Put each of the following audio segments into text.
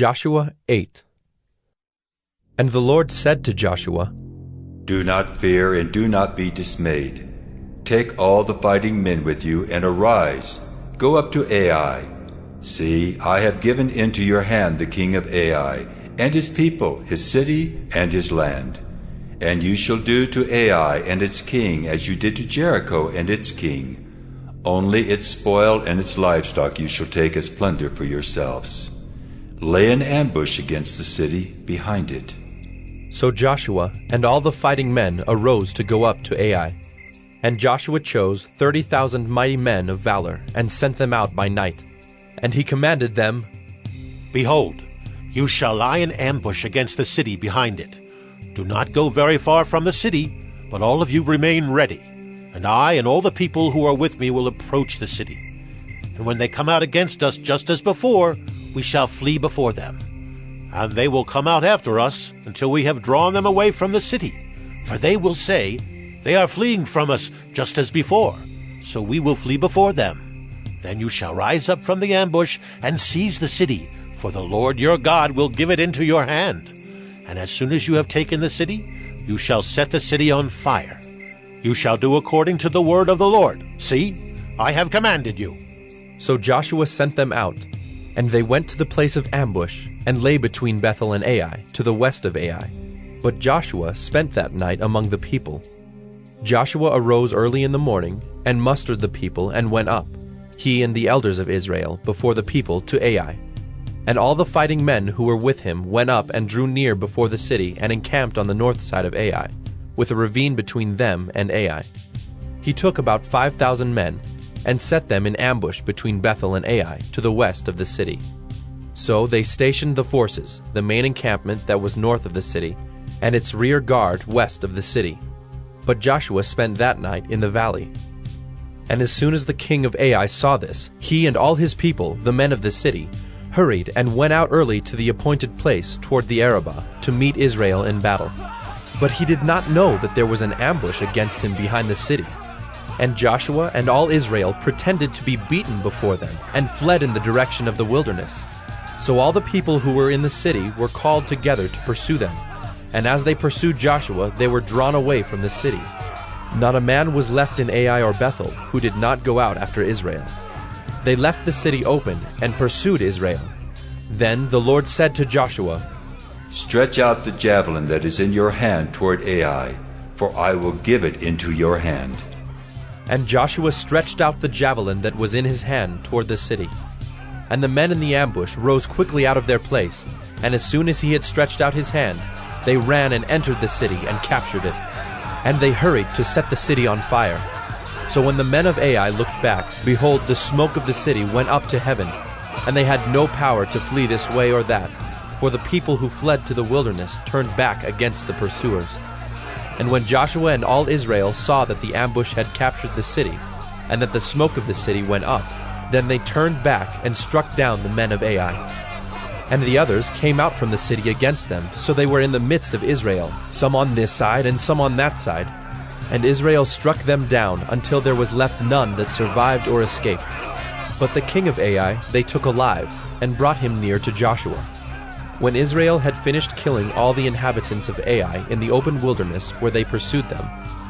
Joshua 8. And the Lord said to Joshua, Do not fear and do not be dismayed. Take all the fighting men with you and arise, go up to Ai. See, I have given into your hand the king of Ai, and his people, his city, and his land. And you shall do to Ai and its king as you did to Jericho and its king. Only its spoil and its livestock you shall take as plunder for yourselves. Lay an ambush against the city behind it. So Joshua and all the fighting men arose to go up to Ai. And Joshua chose 30,000 mighty men of valor, and sent them out by night. And he commanded them, Behold, you shall lie in ambush against the city behind it. Do not go very far from the city, but all of you remain ready. And I and all the people who are with me will approach the city. And when they come out against us just as before, we shall flee before them. And they will come out after us until we have drawn them away from the city. For they will say, They are fleeing from us just as before, so we will flee before them. Then you shall rise up from the ambush and seize the city, for the Lord your God will give it into your hand. And as soon as you have taken the city, you shall set the city on fire. You shall do according to the word of the Lord. See, I have commanded you. So Joshua sent them out, and they went to the place of ambush, and lay between Bethel and Ai, to the west of Ai. But Joshua spent that night among the people. Joshua arose early in the morning, and mustered the people, and went up, he and the elders of Israel, before the people to Ai. And all the fighting men who were with him went up and drew near before the city, and encamped on the north side of Ai, with a ravine between them and Ai. He took about 5,000 men, and set them in ambush between Bethel and Ai, to the west of the city. So they stationed the forces, the main encampment that was north of the city, and its rear guard west of the city. But Joshua spent that night in the valley. And as soon as the king of Ai saw this, he and all his people, the men of the city, hurried and went out early to the appointed place toward the Arabah, to meet Israel in battle. But he did not know that there was an ambush against him behind the city. And Joshua and all Israel pretended to be beaten before them, and fled in the direction of the wilderness. So all the people who were in the city were called together to pursue them. And as they pursued Joshua, they were drawn away from the city. Not a man was left in Ai or Bethel who did not go out after Israel. They left the city open and pursued Israel. Then the Lord said to Joshua, Stretch out the javelin that is in your hand toward Ai, for I will give it into your hand. And Joshua stretched out the javelin that was in his hand toward the city. And the men in the ambush rose quickly out of their place, and as soon as he had stretched out his hand, they ran and entered the city and captured it. And they hurried to set the city on fire. So when the men of Ai looked back, behold, the smoke of the city went up to heaven, and they had no power to flee this way or that, for the people who fled to the wilderness turned back against the pursuers. And when Joshua and all Israel saw that the ambush had captured the city, and that the smoke of the city went up, then they turned back and struck down the men of Ai. And the others came out from the city against them, so they were in the midst of Israel, some on this side and some on that side. And Israel struck them down until there was left none that survived or escaped. But the king of Ai they took alive, and brought him near to Joshua. When Israel had finished killing all the inhabitants of Ai in the open wilderness where they pursued them,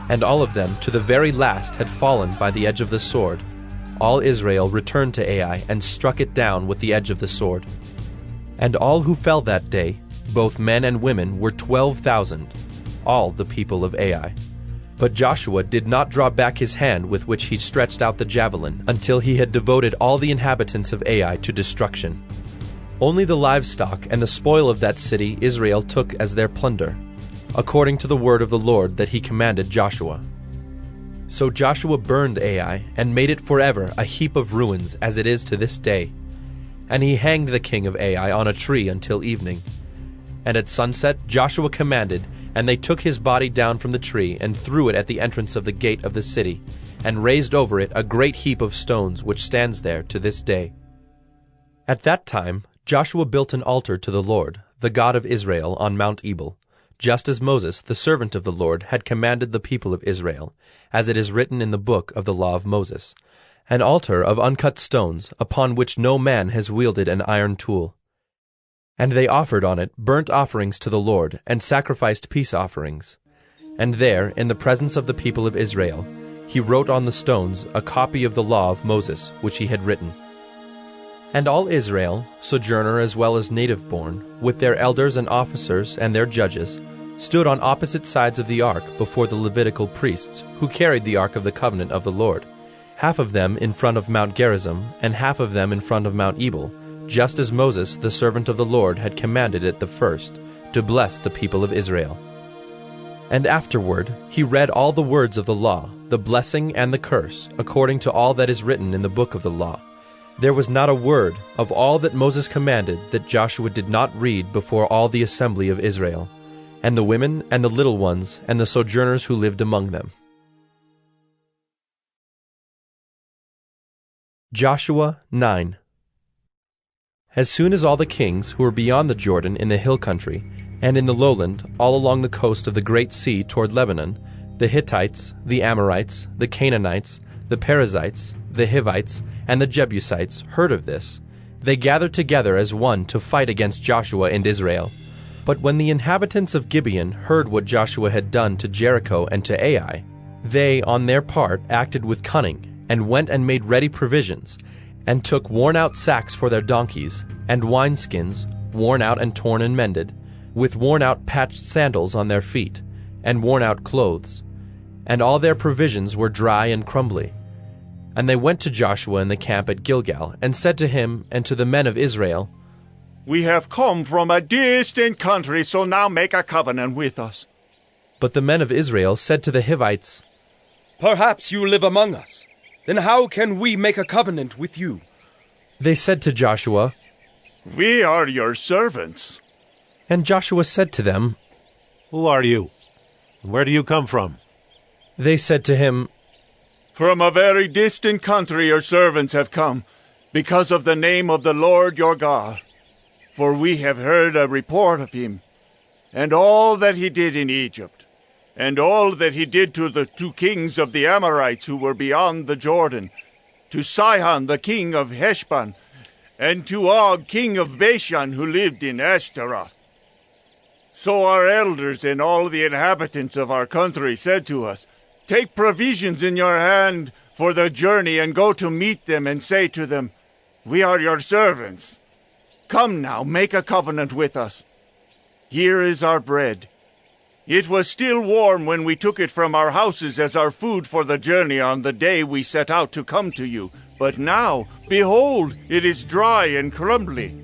and all of them to the very last had fallen by the edge of the sword, all Israel returned to Ai and struck it down with the edge of the sword. And all who fell that day, both men and women, were 12,000, all the people of Ai. But Joshua did not draw back his hand with which he stretched out the javelin, until he had devoted all the inhabitants of Ai to destruction. Only the livestock and the spoil of that city Israel took as their plunder, according to the word of the Lord that he commanded Joshua. So Joshua burned Ai, and made it forever a heap of ruins, as it is to this day. And he hanged the king of Ai on a tree until evening. And at sunset Joshua commanded, and they took his body down from the tree, and threw it at the entrance of the gate of the city, and raised over it a great heap of stones, which stands there to this day. At that time Joshua built an altar to the Lord, the God of Israel, on Mount Ebal, just as Moses, the servant of the Lord, had commanded the people of Israel, as it is written in the book of the law of Moses, an altar of uncut stones, upon which no man has wielded an iron tool. And they offered on it burnt offerings to the Lord, and sacrificed peace offerings. And there, in the presence of the people of Israel, he wrote on the stones a copy of the law of Moses, which he had written. And all Israel, sojourner as well as native-born, with their elders and officers and their judges, stood on opposite sides of the ark before the Levitical priests, who carried the ark of the covenant of the Lord, half of them in front of Mount Gerizim, and half of them in front of Mount Ebal, just as Moses, the servant of the Lord, had commanded at the first, to bless the people of Israel. And afterward he read all the words of the law, the blessing and the curse, according to all that is written in the book of the law. There was not a word of all that Moses commanded that Joshua did not read before all the assembly of Israel, and the women and the little ones and the sojourners who lived among them. Joshua 9. As soon as all the kings who were beyond the Jordan in the hill country, and in the lowland, all along the coast of the great sea toward Lebanon, the Hittites, the Amorites, the Canaanites, the Perizzites, the Hivites, and the Jebusites heard of this, they gathered together as one to fight against Joshua and Israel. But when the inhabitants of Gibeon heard what Joshua had done to Jericho and to Ai, they, on their part, acted with cunning, and went and made ready provisions, and took worn-out sacks for their donkeys, and wineskins, worn out and torn and mended, with worn-out patched sandals on their feet, and worn-out clothes. And all their provisions were dry and crumbly. And they went to Joshua in the camp at Gilgal, and said to him and to the men of Israel, "We have come from a distant country, so now make a covenant with us." But the men of Israel said to the Hivites, "Perhaps you live among us. Then how can we make a covenant with you?" They said to Joshua, "We are your servants." And Joshua said to them, Who are you? And where do you come from? They said to him, From a very distant country your servants have come, because of the name of the Lord your God. For we have heard a report of him, and all that he did in Egypt, and all that he did to the 2 kings of the Amorites who were beyond the Jordan, to Sihon the king of Heshbon, and to Og king of Bashan who lived in Ashtaroth. So our elders and all the inhabitants of our country said to us, Take provisions in your hand for the journey, and go to meet them, and say to them, We are your servants. Come now, make a covenant with us. Here is our bread. It was still warm when we took it from our houses as our food for the journey on the day we set out to come to you. But now, behold, it is dry and crumbly.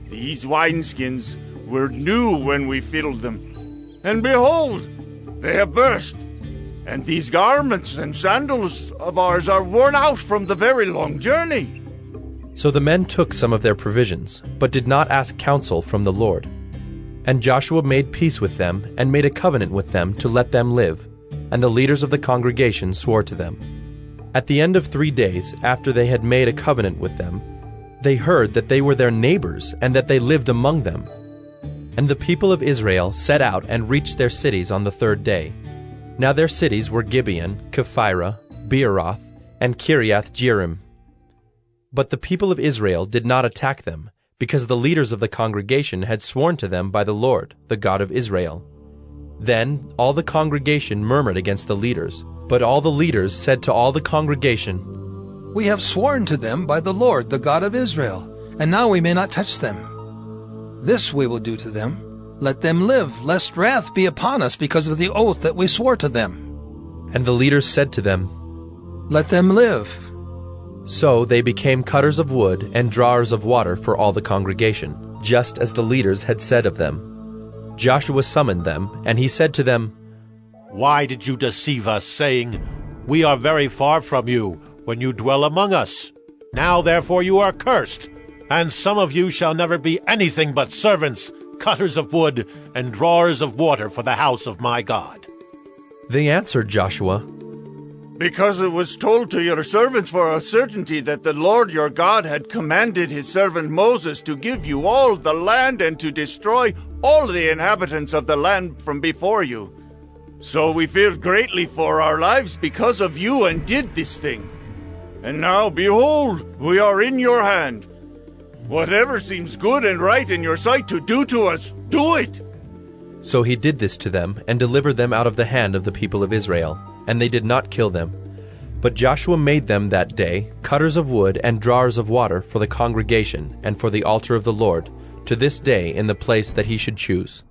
These wineskins were new when we filled them, and behold, they have burst. And these garments and sandals of ours are worn out from the very long journey." So the men took some of their provisions, but did not ask counsel from the Lord. And Joshua made peace with them, and made a covenant with them to let them live. And the leaders of the congregation swore to them. At the end of 3 days, after they had made a covenant with them, they heard that they were their neighbors, and that they lived among them. And the people of Israel set out and reached their cities on the 3rd day. Now their cities were Gibeon, Kephirah, Beeroth, and Kiriath-Jearim. But the people of Israel did not attack them, because the leaders of the congregation had sworn to them by the Lord, the God of Israel. Then all the congregation murmured against the leaders, but all the leaders said to all the congregation, We have sworn to them by the Lord, the God of Israel, and now we may not touch them. This we will do to them. Let them live, lest wrath be upon us because of the oath that we swore to them. And the leaders said to them, Let them live. So they became cutters of wood and drawers of water for all the congregation, just as the leaders had said of them. Joshua summoned them, and he said to them, Why did you deceive us, saying, We are very far from you, when you dwell among us? Now therefore you are cursed, and some of you shall never be anything but servants, cutters of wood, and drawers of water for the house of my God. They answered Joshua, Because it was told to your servants for a certainty that the Lord your God had commanded his servant Moses to give you all the land and to destroy all the inhabitants of the land from before you. So we feared greatly for our lives because of you and did this thing. And now, behold, we are in your hand. Whatever seems good and right in your sight to do to us, do it. So he did this to them, and delivered them out of the hand of the people of Israel, and they did not kill them. But Joshua made them that day cutters of wood and drawers of water for the congregation and for the altar of the Lord, to this day in the place that he should choose.